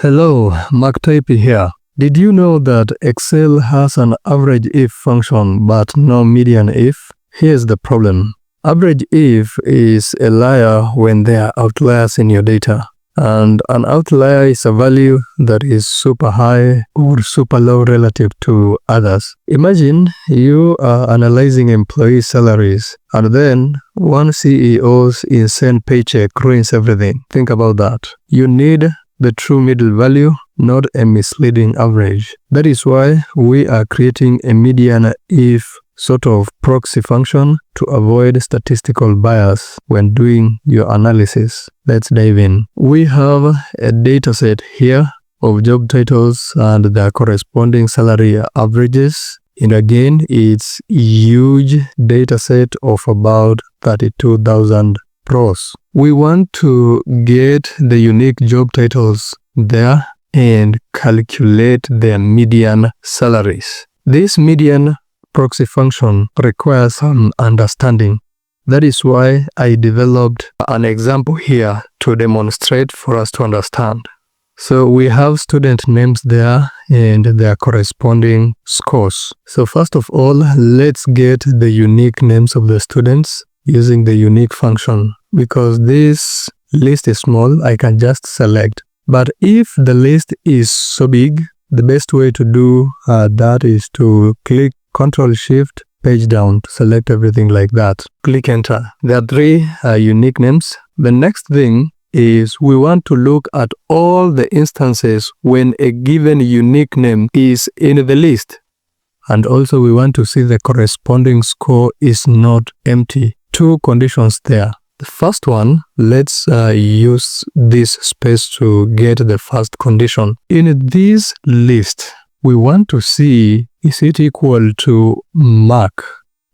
Hello, MarkTaipi here. Did you know that Excel has an AVERAGEIF function but no MedianIF? Here's the problem. AVERAGEIF is a liar when there are outliers in your data. And an outlier is a value that is super high or super low relative to others. Imagine you are analyzing employee salaries and then one CEO's insane paycheck ruins everything. Think about that. You need the true middle value, not a misleading average. That is why we are creating a MedianIF sort of proxy function to avoid statistical bias when doing your analysis. Let's dive in. We have a dataset here of job titles and their corresponding salary averages. And again, it's a huge dataset of about 32,000 rows. We want to get the unique job titles there and calculate their median salaries. This median proxy function requires some understanding. That is why I developed an example here to demonstrate for us to understand. So we have student names there and their corresponding scores. So first of all, let's get the unique names of the students using the unique function. Because this list is small, I can just select. But if the list is so big, the best way to do that is to click Ctrl-Shift, page down to select everything like that. Click Enter. There are three unique names. The next thing is we want to look at all the instances when a given unique name is in the list. And also we want to see the corresponding score is not empty. Two conditions there. The first one, let's use this space to get the first condition. In this list, we want to see is it equal to Mark.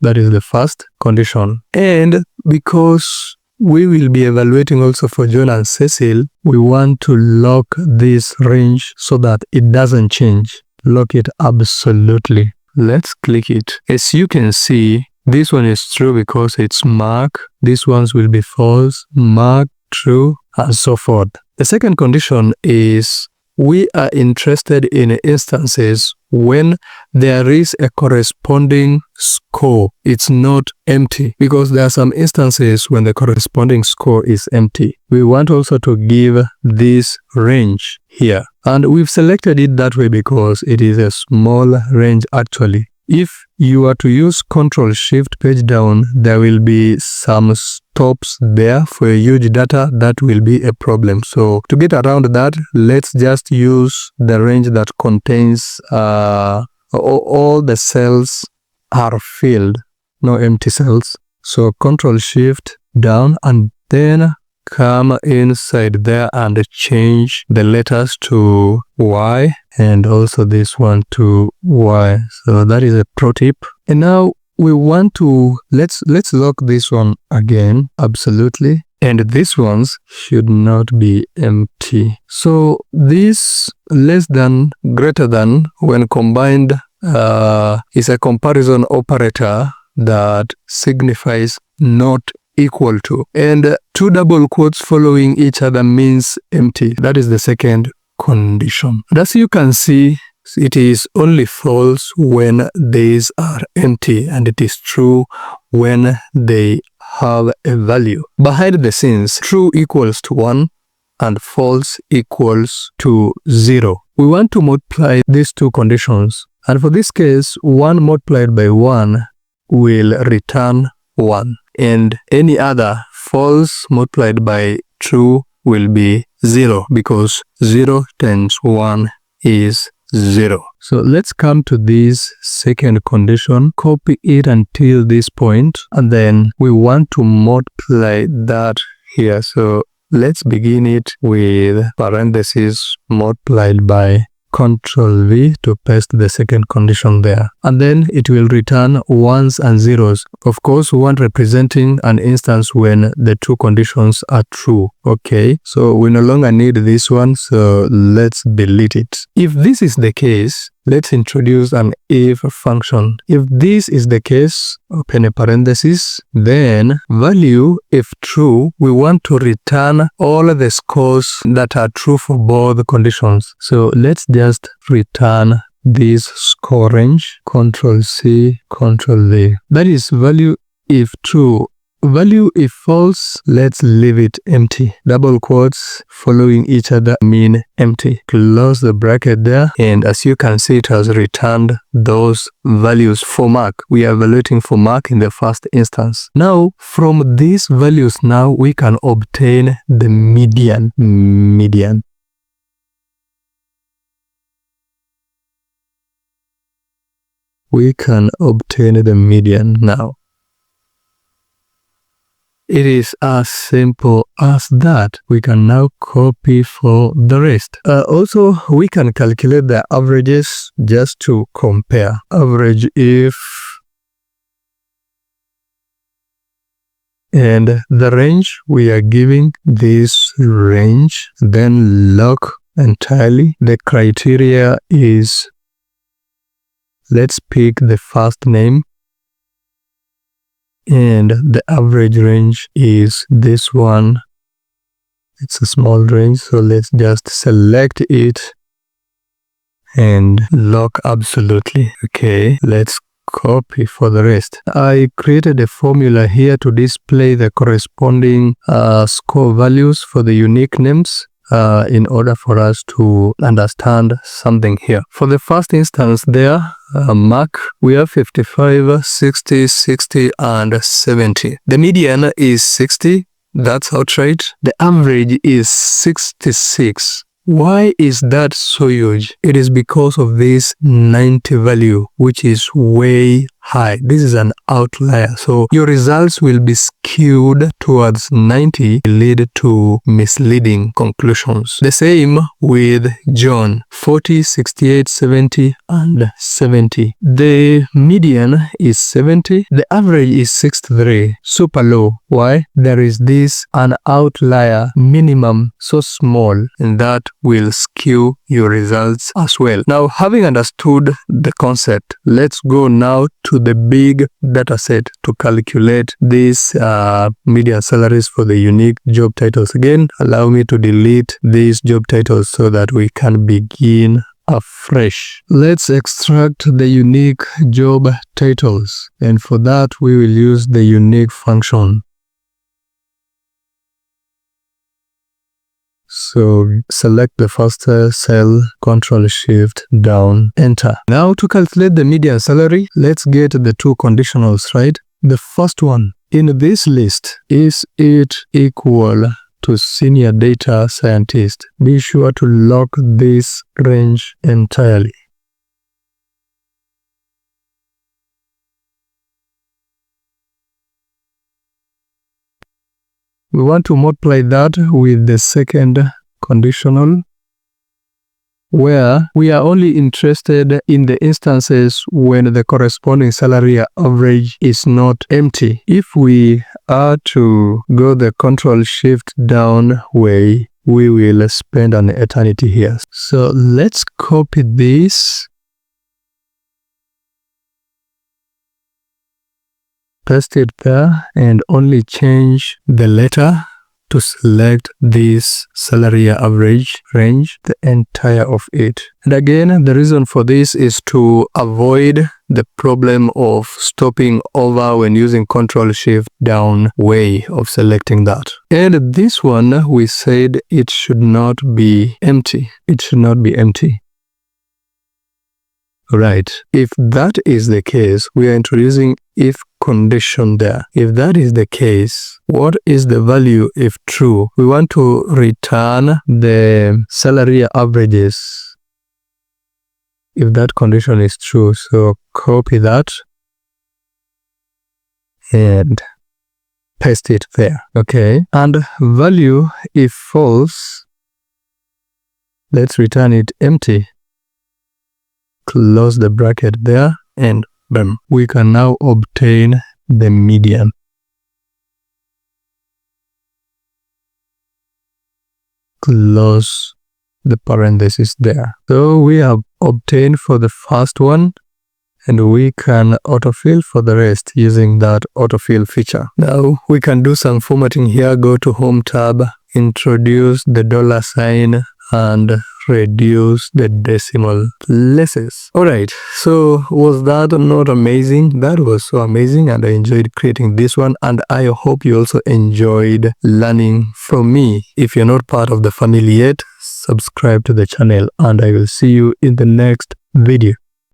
That is the first condition. And because we will be evaluating also for John and Cecil, we want to lock this range so that it doesn't change. Lock it absolutely. Let's click it. As you can see, this one is true because it's Mark. These ones will be false, Mark, true, and so forth. The second condition is we are interested in instances when there is a corresponding score. It's not empty because there are some instances when the corresponding score is empty. We want also to give this range here. And we've selected it that way because it is a small range actually. If you are to use Ctrl-Shift page down, there will be some stops there for a huge data that will be a problem. So to get around that, let's just use the range that contains all the cells are filled, no empty cells. So Ctrl-Shift down and then come inside there and change the letters to Y and also this one to Y. So that is a pro tip. And now we want to let's lock this one again absolutely, and these ones should not be empty. So this less than greater than when combined is a comparison operator that signifies not equal to, and two double quotes following each other means empty. That is the second condition. And as you can see, it is only false when these are empty and it is true when they have a value. Behind the scenes, true equals to 1 and false equals to 0. We want to multiply these two conditions, and for this case 1 multiplied by 1 will return 1. And any other false multiplied by true will be 0 because 0 times 1 is 0. So let's come to this second condition, copy it until this point, and then we want to multiply that here. So let's begin it with parentheses multiplied by Ctrl-V to paste the second condition there. and then it will return ones and zeros. Of course, one representing an instance when the two conditions are true. Okay, so we no longer need this one, so let's delete it. If this is the case, let's introduce an if function. If this is the case, open a parenthesis, then value if true, we want to return all the scores that are true for both conditions. So let's just return this score range, Control C, Control V. That is value if true. Value if false, let's leave it empty. Double quotes following each other mean empty. Close the bracket there, and as you can see, it has returned those values for Mark. We are evaluating for Mark in the first instance. Now, from these values now, we can obtain the median. We can obtain the median now. It is as simple as that. We can now copy for the rest. Also, we can calculate the averages just to compare. Average if, and the range we are giving this range, then lock entirely. The criteria is, let's pick the first name, and the average range is this one. It's a small range, so let's just select it and lock absolutely. Okay, let's copy for the rest. I created a formula here to display the corresponding score values for the unique names in order for us to understand something here. For the first instance there, Mark, we have 55, 60, 60, and 70. The median is 60. That's outright. The average is 66. Why is that so huge? It is because of this 90 value, which is way high. This is an outlier. So your results will be skewed towards 90, lead to misleading conclusions. The same with John, 40, 68, 70, and 70. The median is 70. The average is 63. Super low. Why? There is an outlier minimum so small, and that will skew your results as well. Now, having understood the concept, let's go now to the big data set to calculate these median salaries for the unique job titles. Again, allow me to delete these job titles so that we can begin afresh. Let's extract the unique job titles, and for that we will use the unique function. So select the first cell, Control Shift down, Enter. Now to calculate the median salary, let's get the two conditionals, right? The first one in this list, is it equal to senior data scientist? Be sure to lock this range entirely. We want to multiply that with the second conditional, where we are only interested in the instances when the corresponding salary average is not empty. If we are to go the Control Shift down way, we will spend an eternity here. So let's copy this, paste it there, and only change the letter to select this salary average range, the entire of it. And again, the reason for this is to avoid the problem of stopping over when using Control Shift down way of selecting that. And this one, we said it should not be empty. It should not be empty. Right. If that is the case, we are introducing if condition there. If that is the case, what is the value if true? We want to return the salary averages if that condition is true. So copy that and paste it there. Okay. And value if false, let's return it empty. Close the bracket there, and boom, we can now obtain the median. Close the parenthesis there. So we have obtained for the first one, and we can autofill for the rest using that autofill feature. Now we can do some formatting here. Go to Home tab, introduce the $sign, and reduce the decimal places. Alright, so was that not amazing? That was so amazing, and I enjoyed creating this one, and I hope you also enjoyed learning from me. If you're not part of the family yet, subscribe to the channel, and I will see you in the next video.